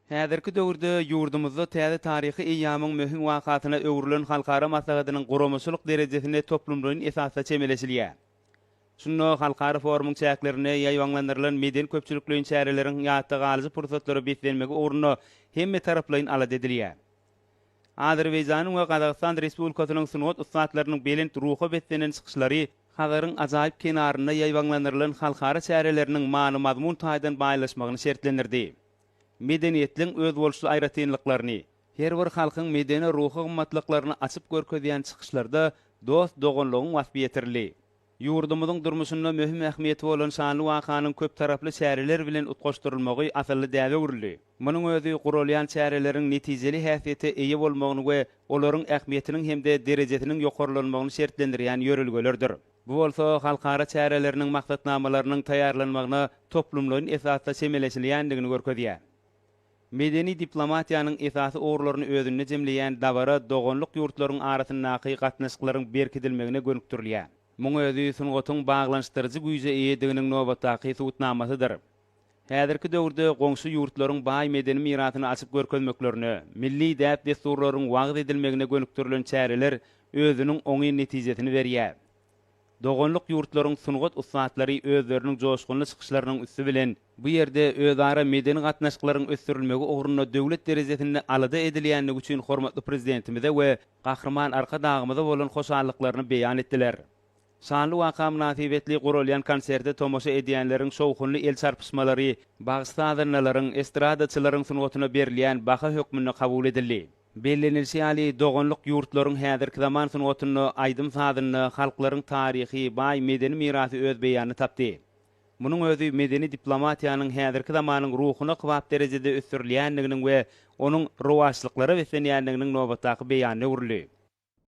Häzirki döwürde ýurdumyzda täze taryhy eýýamyň möhüm wakatyna öwrülen halkara maslahatynyň guramaçylyk derejesinde toplumlaryň esasy çemelešilýär. Şunno halkara forumyň çäklerine ýaýwanlandyrylan meden köpçülikliň çäreleriň ýatda galyjy pursatlary betlenmegi ugruna hemme taraplaryň alad edilýär. Azerbaýjanyň we Gazagystan Respublikasynyň sunat ustatlarynyň belent ruha betlenen çykyşlary Hazaryň ajaýyp kenaryna ýaýwanlandyrylan halkara çäreleriniň many mazmun taýdan baýlaşmagyny şertlendirdi. Medeniýetliň öz bolşy aýratynlyklaryny, her bir halkyň medeni ruhy gymmatlyklaryny açyp görkezýän çykyşlarda dost doganlygyň wasfy ýetirildi. Ýurdumyzyň durmuşynda möhüm ähmiýeti bolan şanly wakanyň köp taraply çäreler bilen utgaşdyrylmagy asly däwe urildi. Munyň özü gurulýan çäreleriň netijeli häsiýete eýe bolmagyny we olaryň ähmiýetiniň hemde derejesiniň ýokarlanmagyny şertlendirýän ýörelgelerdir. Bu bolsa halkara çäreleriniň maksatnamalarynyň taýýarlanmagyna toplumlaryň esasda çemeleşilýändigini görkezýär. Medeni diplomatiýanyň esasy orlaryny özünde jemleýän dabara doganlyk ýurtlaryň arasyndaky gatnaşyklaryň berkidilmegine gönükdirilýär. Muň özü sungatyň baglanşdyryjy güýje eýediginiň nobatdaky suwutnamasydyr. Häzirki döwürde goňşy ýurtlaryň baý medeni mirasyny açyp görkezmeklerini, milli däp desturlaryň wagt edilmegine gönükdirilen çäreler özüniň oňy netijesini berýär. Doganlyk ýurtlaryň sungat ustatlary özleriniň joşgunly çykyşlarynyň üstü bilen bu ýerde özara medeni gatnaşyklaryň ösdürilmegi ugruna döwlet derejesinde alada edilýänligi üçin hormatly prezidentimize we gahrman arka dagymyza bolan hoşallyklaryny beýan etdiler. Şanly waka münasibetli gurulýan konserde tomoşa edýänleriň şowhunly el çarpışmalary, bagstadynlaryň, estradaçylaryň sunugatyna berilýän baha hökmüne kabul edildi. Bellenilşi ýaly doganlyk ýurtlaryň häzirki zaman sunugatyny aýdym sadyny halklaryň taryhy, baý medeni mirasy öz beýany tapdy. Munyň özü medeni diplomatiýanyň häzirki zamanyň ruhuny kwap derejede ösdürilýändiginiň we onuň rowaçlyklary besenýändiginiň nobatdaky beýanyna urildi.